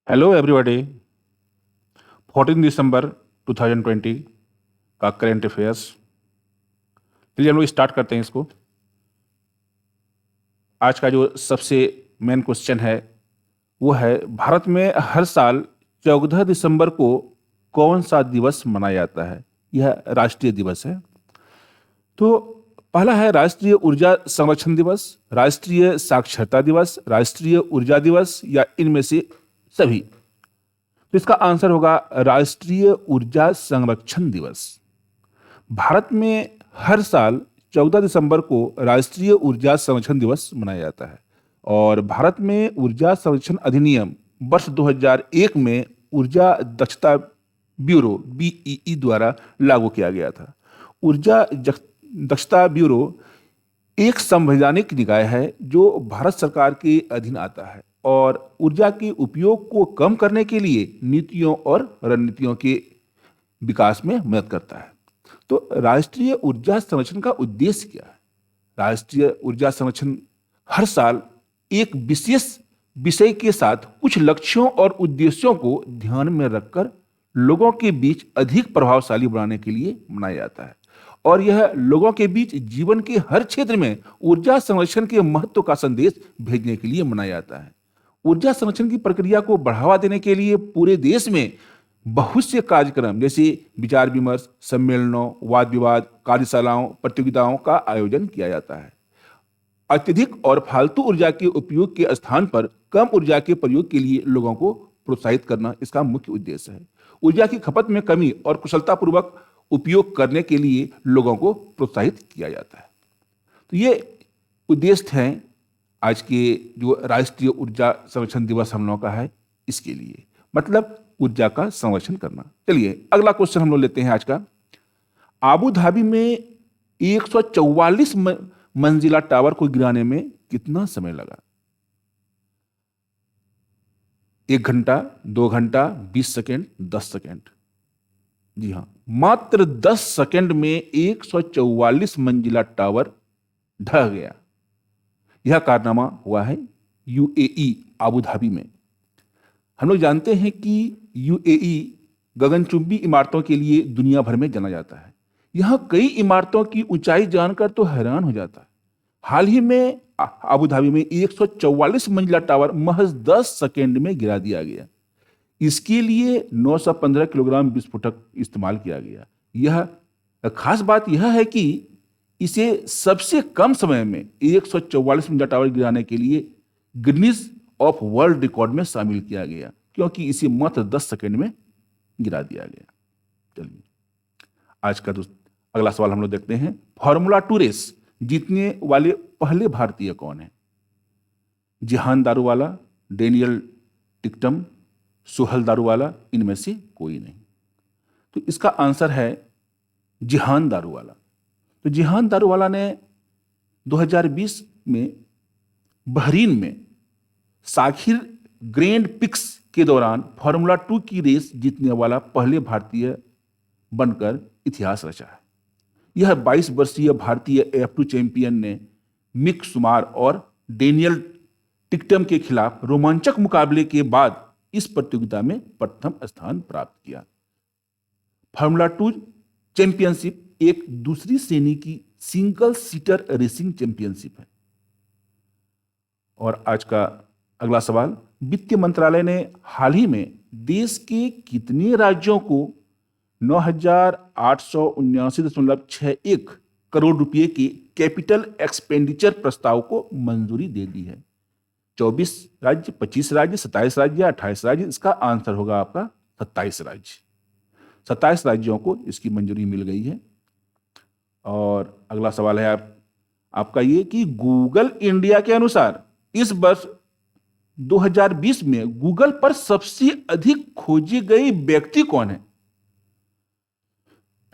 Hello everybody. 14 दिसंबर 2020 का current affairs. चलिए हम लोग स्टार्ट करते हैं इसको। आज का जो सबसे मेन क्वेश्चन है वो है, भारत में हर साल 14 दिसंबर को कौन सा दिवस मनाया जाता है? यह राष्ट्रीय दिवस है। तो पहला है राष्ट्रीय ऊर्जा संरक्षण दिवस, राष्ट्रीय साक्षरता दिवस, राष्ट्रीय ऊर्जा दिवस, या इनमें से सभी। तो इसका आंसर होगा राष्ट्रीय ऊर्जा संरक्षण दिवस। भारत में हर साल 14 दिसंबर को राष्ट्रीय ऊर्जा संरक्षण दिवस मनाया जाता है और भारत में ऊर्जा संरक्षण अधिनियम वर्ष 2001 में ऊर्जा दक्षता ब्यूरो बीईई द्वारा लागू किया गया था। ऊर्जा दक्षता ब्यूरो एक संवैधानिक निकाय है जो भारत सरकार के अधीन आता है और ऊर्जा के उपयोग को कम करने के लिए नीतियों और रणनीतियों के विकास में मदद करता है। तो राष्ट्रीय ऊर्जा संरक्षण का उद्देश्य क्या है? राष्ट्रीय ऊर्जा संरक्षण हर साल एक विशेष विषय के साथ कुछ लक्ष्यों और उद्देश्यों को ध्यान में रखकर लोगों के बीच अधिक प्रभावशाली बनाने के लिए मनाया जाता है और यह लोगों के बीच जीवन के हर क्षेत्र में ऊर्जा संरक्षण के महत्व का संदेश भेजने के लिए मनाया जाता है। ऊर्जा संरक्षण की प्रक्रिया को बढ़ावा देने के लिए पूरे देश में बहुत से कार्यक्रम जैसे विचार विमर्श, सम्मेलनों, वाद विवाद, कार्यशालाओं, प्रतियोगिताओं का आयोजन किया जाता है। अत्यधिक और फालतू ऊर्जा के उपयोग के स्थान पर कम ऊर्जा के प्रयोग के लिए लोगों को प्रोत्साहित करना इसका मुख्य उद्देश्य है। ऊर्जा की खपत में कमी और कुशलतापूर्वक उपयोग करने के लिए लोगों को प्रोत्साहित किया जाता है। तो ये उद्देश्य हैं आज के जो राष्ट्रीय ऊर्जा संरक्षण दिवस हम लोगों का है, इसके लिए मतलब ऊर्जा का संरक्षण करना। चलिए अगला क्वेश्चन हम लोग लेते हैं आज का। आबू धाबी में 144 मंजिला टावर को गिराने में कितना समय लगा? 1 घंटा, 2 घंटा, 20 सेकेंड, 10 सेकेंड? जी हां, मात्र 10 सेकेंड में 144 मंजिला टावर ढह गया। यह कारनामा हुआ है यूएई आबू धाबी में। हम लोग जानते हैं कि यूएई गगनचुंबी इमारतों के लिए दुनिया भर में जाना जाता है। यहां कई इमारतों की ऊंचाई जानकर तो हैरान हो जाता है। हाल ही में आबू धाबी में 144 मंजिला टावर महज 10 सेकेंड में गिरा दिया गया। इसके लिए 915 किलोग्राम विस्फोटक इस्तेमाल किया गया। यह खास बात यह है कि इसे सबसे कम समय में 144 मंजिला टावर गिराने के लिए गिनीज ऑफ वर्ल्ड रिकॉर्ड में शामिल किया गया, क्योंकि इसे मात्र 10 सेकेंड में गिरा दिया गया। चलिए आज का अगला सवाल हम लोग देखते हैं। फार्मूला 2 रेस जीतने वाले पहले भारतीय कौन है? जिहान दारूवाला, डेनियल टिकटम, सोहल दारूवाला, इनमें से कोई नहीं। तो इसका आंसर है जिहान दारूवाला। तो जिहान दारूवाला ने 2020 में बहरीन में साखिर ग्रैंड पिक्स के दौरान फार्मूला 2 की रेस जीतने वाला पहले भारतीय बनकर इतिहास रचा है। यह 22 वर्षीय भारतीय F2 चैंपियन ने मिक सुमार और डेनियल टिकटम के खिलाफ रोमांचक मुकाबले के बाद इस प्रतियोगिता में प्रथम स्थान प्राप्त किया। फार्मूला 2 चैंपियनशिप एक दूसरी श्रेणी की सिंगल सीटर रेसिंग चैंपियनशिप है। और आज का अगला सवाल, वित्त मंत्रालय ने हाल ही में देश के कितने राज्यों को 9,879.61 करोड़ रुपए के कैपिटल एक्सपेंडिचर प्रस्ताव को मंजूरी दे दी है? 24 राज्य, 25 राज्य, 27 राज्य, 28 राज्य? इसका आंसर होगा आपका 27 राज्य। 27 राज्यों को इसकी मंजूरी मिल गई है। और अगला सवाल है आपका ये कि गूगल इंडिया के अनुसार इस वर्ष 2020 में गूगल पर सबसे अधिक खोजे गए व्यक्ति कौन है?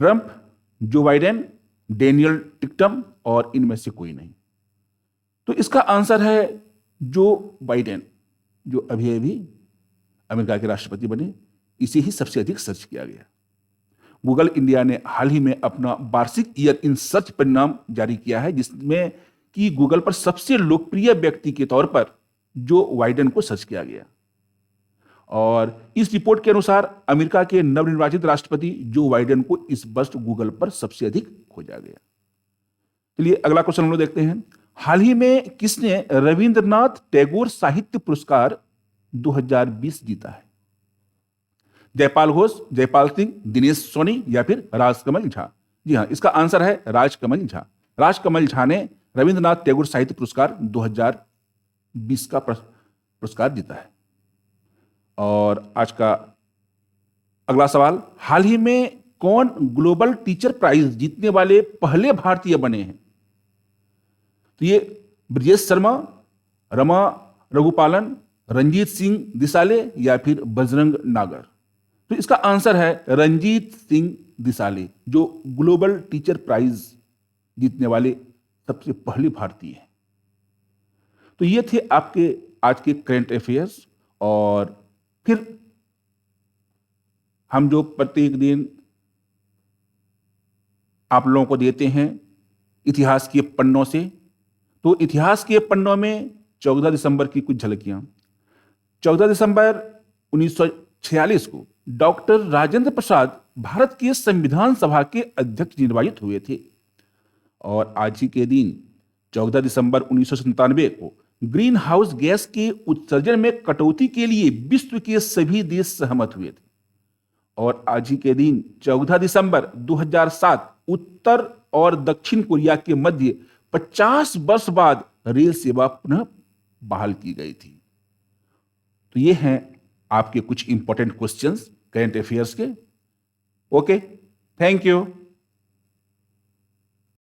ट्रंप, जो बाइडेन, डेनियल टिकटम, और इनमें से कोई नहीं। तो इसका आंसर है जो बाइडेन, जो अभी अभी अमेरिका के राष्ट्रपति बने। इसे ही सबसे अधिक सर्च किया गया। गूगल इंडिया ने हाल ही में अपना वार्षिक ईयर इन सर्च परिणाम जारी किया है, जिसमें कि गूगल पर सबसे लोकप्रिय व्यक्ति के तौर पर जो बाइडेन को सर्च किया गया। और इस रिपोर्ट के अनुसार अमेरिका के नवनिर्वाचित राष्ट्रपति जो बाइडेन को इस वर्ष गूगल पर सबसे अधिक खोजा गया। चलिए अगला क्वेश्चन हम लोग देखते हैं। हाल ही में किसने रविंद्रनाथ टैगोर साहित्य पुरस्कार 2020 जीता है? जयपाल घोष, जयपाल सिंह, दिनेश सोनी या फिर राजकमल झा? जी हाँ, इसका आंसर है राजकमल झा। राजकमल झा ने रविंद्रनाथ टैगोर साहित्य पुरस्कार 2020 का पुरस्कार जीता है। और आज का अगला सवाल, हाल ही में कौन ग्लोबल टीचर प्राइज जीतने वाले पहले भारतीय बने हैं? तो ये ब्रजेश शर्मा, रमा रघुपालन, रंजीत सिंह दिसाले या फिर बजरंग नागर? तो इसका आंसर है रंजीत सिंह दिसाले, जो ग्लोबल टीचर प्राइज जीतने वाले सबसे पहले भारतीय हैं। तो ये थे आपके आज के करंट अफेयर्स। और फिर हम जो प्रत्येक दिन आप लोगों को देते हैं इतिहास के पन्नों से, तो इतिहास के पन्नों में 14 दिसंबर की कुछ झलकियां। 14 दिसंबर 1946 को डॉक्टर राजेंद्र प्रसाद भारत के संविधान सभा के अध्यक्ष निर्वाचित हुए थे। और आज ही के दिन 14 दिसंबर 1997 को ग्रीन हाउस गैस के उत्सर्जन में कटौती के लिए विश्व के सभी देश सहमत हुए थे। और आज ही के दिन 14 दिसंबर 2007 उत्तर और दक्षिण कोरिया के मध्य 50 वर्ष बाद रेल सेवा पुनः बहाल की गई थी। तो ये हैं आपके कुछ इंपॉर्टेंट क्वेश्चंस करंट अफेयर्स के। Okay, thank you.